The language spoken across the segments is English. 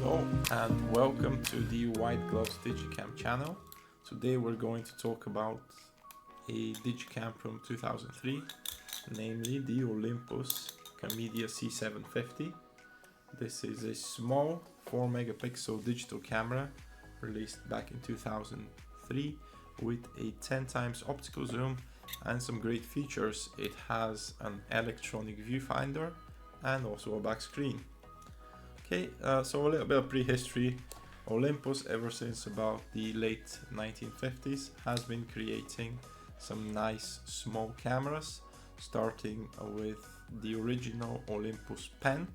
Hello and welcome to the White Gloves Digicam channel. Today we're going to talk about a Digicam from 2003, namely the Olympus Camedia C750. This is a small 4 megapixel digital camera released back in 2003 with a 10 times optical zoom and some great features. It has an electronic viewfinder and also a back screen. Okay, so a little bit of prehistory. Olympus, ever since about the late 1950s, has been creating some nice small cameras, starting with the original Olympus pen,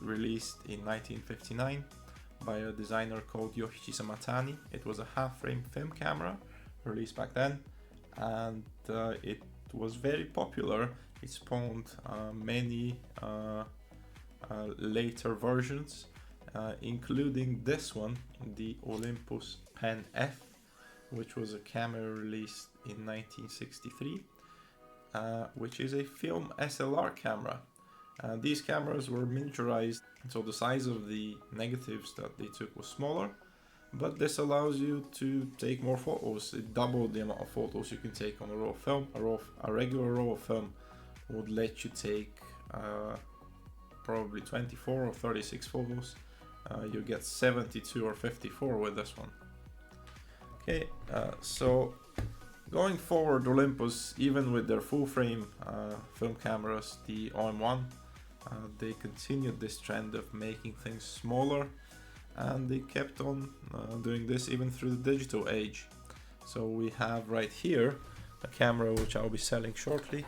released in 1959 by a designer called Yoichi Samatani. It was a half-frame film camera released back then, and it was very popular. It spawned many later versions, including this one, the Olympus Pen F, which was a camera released in 1963, which is a film SLR camera. These cameras were miniaturized, so the size of the negatives that they took was smaller, but this allows you to take more photos. It doubled the amount of photos you can take on a roll of film. A regular roll of film would let you take probably 24 or 36 photos. You get 72 or 54 with this one. Okay, so going forward, Olympus, even with their full frame film cameras, the OM1, they continued this trend of making things smaller, and they kept on doing this even through the digital age. So we have right here a camera which I'll be selling shortly.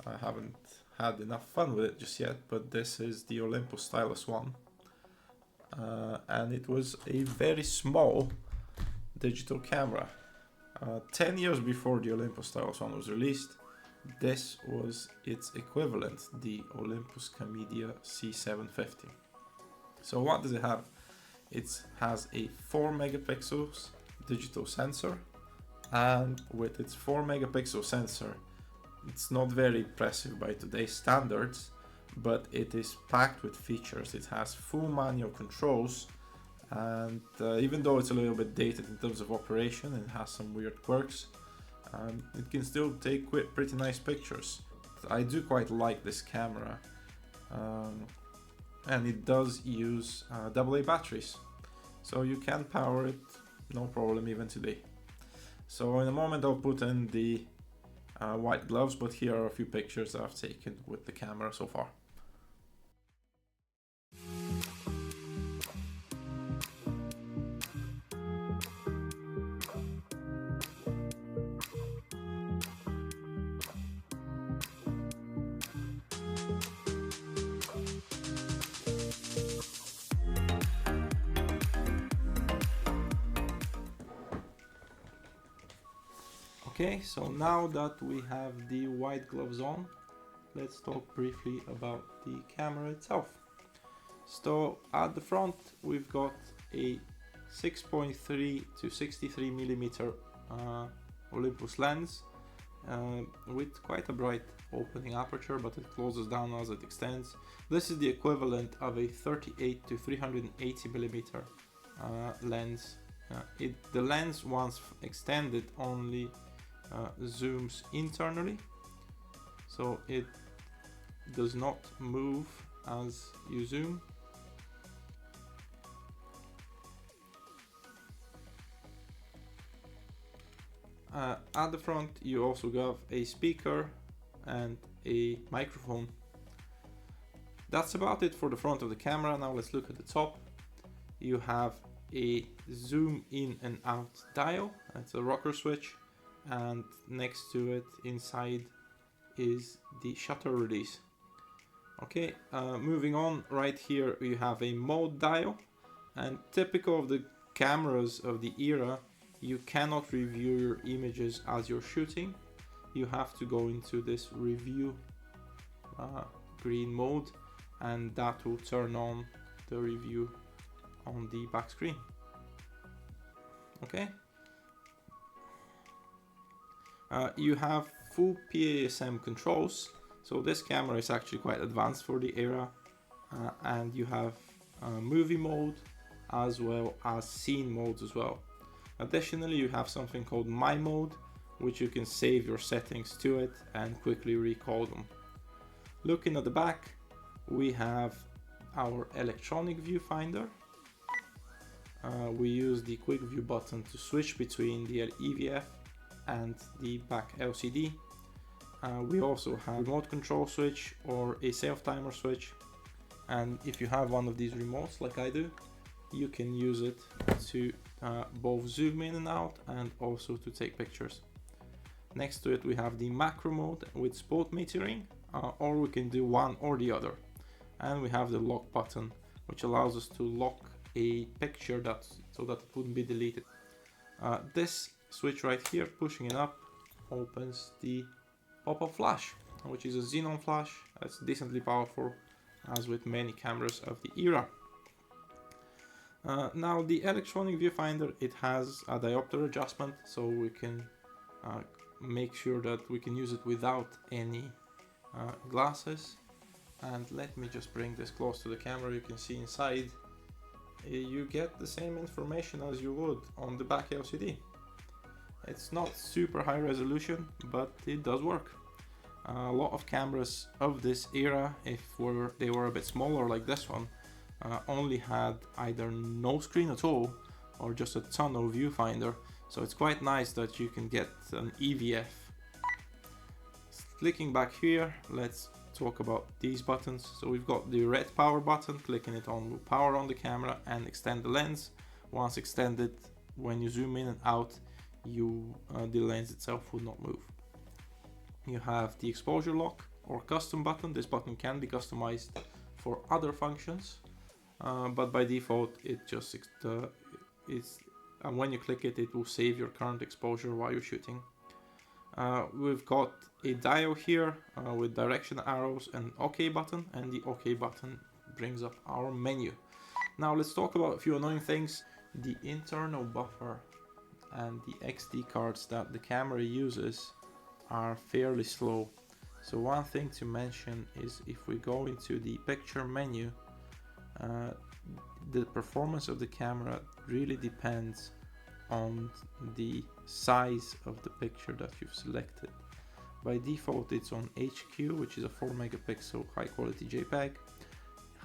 I haven't had enough fun with it just yet, but this is the Olympus Stylus One, and it was a very small digital camera. 10 years before the Olympus Stylus One was released, this was its equivalent, the Olympus Camedia C750. So what does it have? It has a 4 megapixels digital sensor, and with its 4 megapixel sensor, it's not very impressive by today's standards, but it is packed with features. It has full manual controls, and even though it's a little bit dated in terms of operation and has some weird quirks, it can still take pretty nice pictures. I do quite like this camera, and it does use AA batteries, so you can power it no problem even today. So in a moment I'll put in the white gloves, but here are a few pictures that I've taken with the camera so far. Okay, so now that we have the white gloves on, let's talk briefly about the camera itself. So at the front we've got a 6.3 to 63 millimeter Olympus lens with quite a bright opening aperture, but it closes down as it extends. This is the equivalent of a 38 to 380 millimeter lens. The lens, once extended, only zooms internally, so it does not move as you zoom. At the front you also have a speaker and a microphone. That's about it for the front of the camera. Now let's look at the top. You have a zoom in and out dial. It's a rocker switch, and next to it inside is the shutter release. Okay, moving on, right here you have a mode dial, and typical of the cameras of the era, you cannot review your images as you're shooting. You have to go into this review green mode, and that will turn on the review on the back screen. Okay. You have full PASM controls, so this camera is actually quite advanced for the era, and you have movie mode as well as scene modes as well. Additionally, you have something called My Mode, which you can save your settings to it and quickly recall them. Looking at the back, we have our electronic viewfinder. We use the quick view button to switch between the EVF and the back LCD. We also have a remote control switch or a self timer switch, and if you have one of these remotes like I do, you can use it to both zoom in and out and also to take pictures. Next to it we have the macro mode with spot metering, or we can do one or the other. And we have the lock button, which allows us to lock a picture so that it wouldn't be deleted. This switch right here, pushing it up, opens the pop-up flash, which is a xenon flash that's decently powerful, as with many cameras of the era. Now the electronic viewfinder, it has a diopter adjustment, so we can make sure that we can use it without any glasses. And let me just bring this close to the camera. You can see inside you get the same information as you would on the back LCD. It's not super high resolution, but it does work. A lot of cameras of this era, if they were a bit smaller like this one, only had either no screen at all or just a tunnel viewfinder, so it's quite nice that you can get an EVF. Clicking back here, let's talk about these buttons. So we've got the red power button. Clicking it on will power on the camera and extend the lens. Once extended, when you zoom in and out, the lens itself will not move. You have the exposure lock or custom button. This button can be customized for other functions, but by default it just and when you click it, it will save your current exposure while you're shooting. We've got a dial here with direction arrows and OK button, and the OK button brings up our menu. Now let's talk about a few annoying things. The internal buffer and the XD cards that the camera uses are fairly slow. So one thing to mention is if we go into the picture menu, the performance of the camera really depends on the size of the picture that you've selected. By default it's on HQ, which is a 4 megapixel high quality JPEG.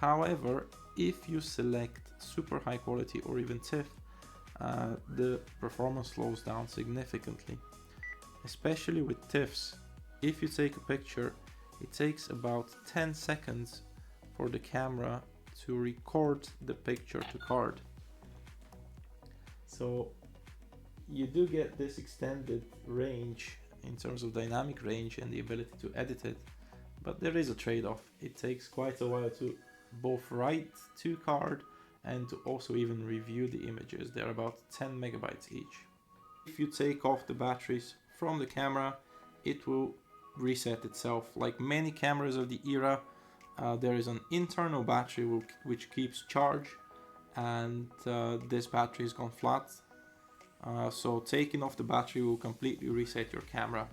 However, if you select super high quality or even TIFF, the performance slows down significantly. Especially with TIFFs, if you take a picture, it takes about 10 seconds for the camera to record the picture to card. So you do get this extended range in terms of dynamic range and the ability to edit it, but there is a trade-off. It takes quite a while to both write to card and to also even review the images. They're about 10 megabytes each. If you take off the batteries from the camera, it will reset itself. Like many cameras of the era, there is an internal battery which keeps charge, and this battery has gone flat. So taking off the battery will completely reset your camera.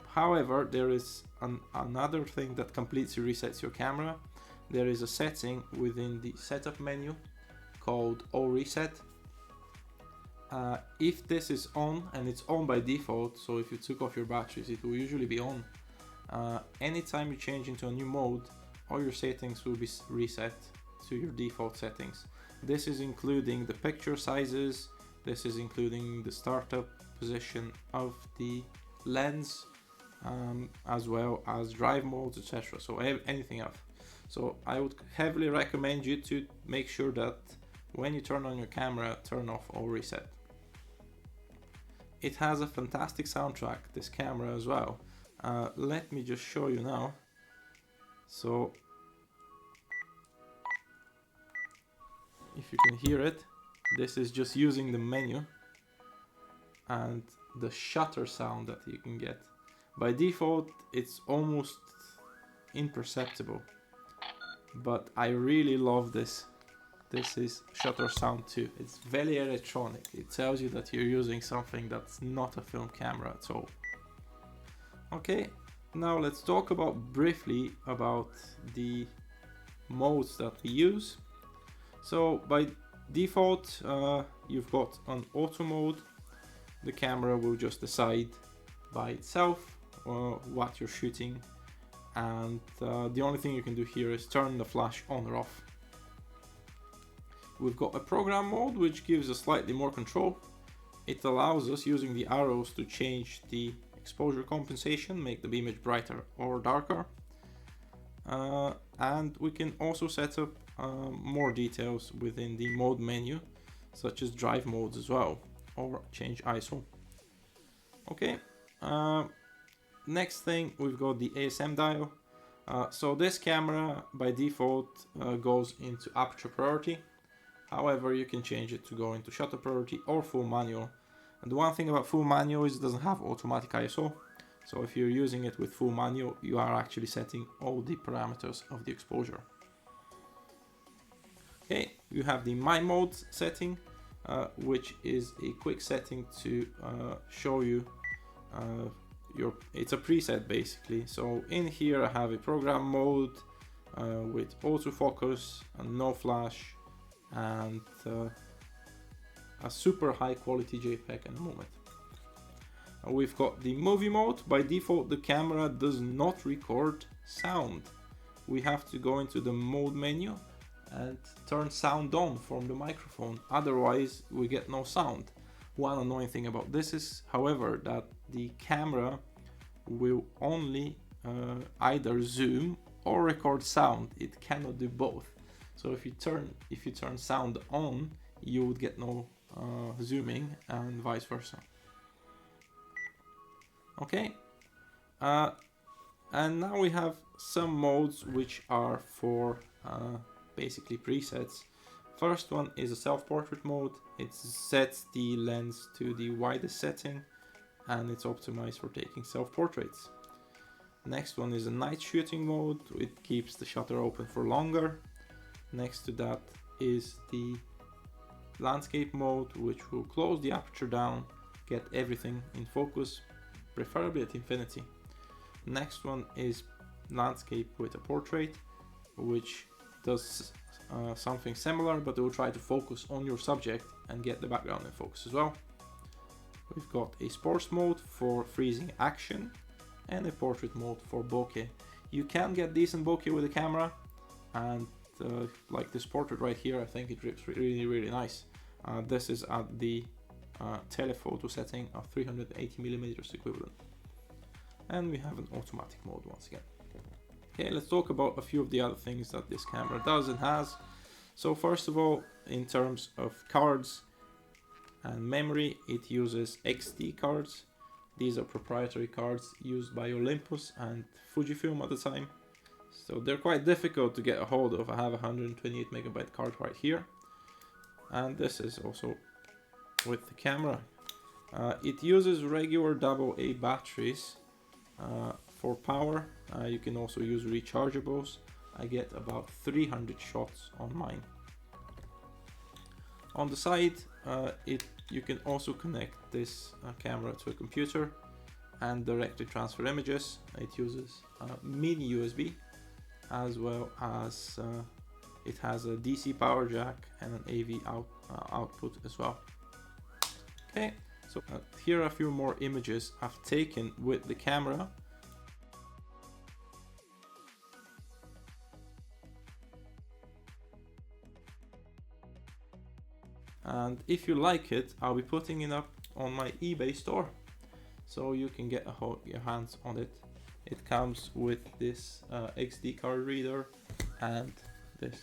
However, there is another thing that completely resets your camera. There is a setting within the setup menu called All Reset. If this is on, and it's on by default, so if you took off your batteries it will usually be on, anytime you change into a new mode, all your settings will be reset to your default settings. This is including the picture sizes, this is including the startup position of the lens, as well as drive modes, etc. So anything else. So I would heavily recommend you to make sure that when you turn on your camera, turn off All Reset. It has a fantastic soundtrack, this camera as well. Let me just show you now. So if you can hear it, this is just using the menu and the shutter sound that you can get. By default it's almost imperceptible, but I really love this. This is shutter sound too. It's very electronic. It tells you that you're using something that's not a film camera at all. Okay, now let's talk briefly about the modes that we use. So by default, you've got an auto mode. The camera will just decide by itself what you're shooting, and the only thing you can do here is turn the flash on or off. We've got a program mode, which gives us slightly more control. It allows us, using the arrows, to change the exposure compensation, make the image brighter or darker. And we can also set up more details within the mode menu, such as drive modes as well, or change ISO. Okay, next thing, we've got the ASM dial. So this camera by default goes into aperture priority. However, you can change it to go into shutter priority or full manual. And the one thing about full manual is it doesn't have automatic ISO. So if you're using it with full manual, you are actually setting all the parameters of the exposure. Okay, you have the My Mode setting, which is a quick setting to show you it's a preset basically. So in here I have a program mode with autofocus and no flash, and a super high quality JPEG in the moment. We've got the movie mode. By default, the camera does not record sound. We have to go into the mode menu and turn sound on from the microphone, otherwise we get no sound. One annoying thing about this is, however, that the camera will only either zoom or record sound. It cannot do both. So if you turn sound on, you would get no zooming, and vice versa. Okay, and now we have some modes which are for basically presets. First one is a self-portrait mode. It sets the lens to the widest setting, and it's optimized for taking self-portraits. Next one is a night shooting mode. It keeps the shutter open for longer. Next to that is the landscape mode, which will close the aperture down, get everything in focus, preferably at infinity. Next one is landscape with a portrait, which does something similar, but it will try to focus on your subject and get the background in focus as well. We've got a sports mode for freezing action and a portrait mode for bokeh. You can get decent bokeh with the camera, and like this portrait right here, I think it rips really nice. This is at the telephoto setting of 380mm equivalent. And we have an automatic mode once again. Okay, let's talk about a few of the other things that this camera does and has. So first of all, in terms of cards and memory, it uses XD cards. These are proprietary cards used by Olympus and Fujifilm at the time. So they're quite difficult to get a hold of. I have a 128MB card right here. And this is also with the camera. It uses regular AA batteries for power. You can also use rechargeables. I get about 300 shots on mine. On the side, you can also connect this camera to a computer and directly transfer images. It uses mini USB, as well as it has a DC power jack and an AV output as well. Okay, so here are a few more images I've taken with the camera. And if you like it, I'll be putting it up on my eBay store, so you can get your hands on it. It comes with this XD card reader and this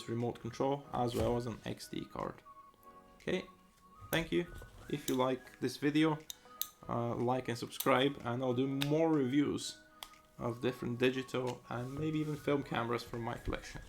remote control, as well as an XD card. Okay, thank you. If you like this video, like and subscribe, and I'll do more reviews of different digital and maybe even film cameras from my collection.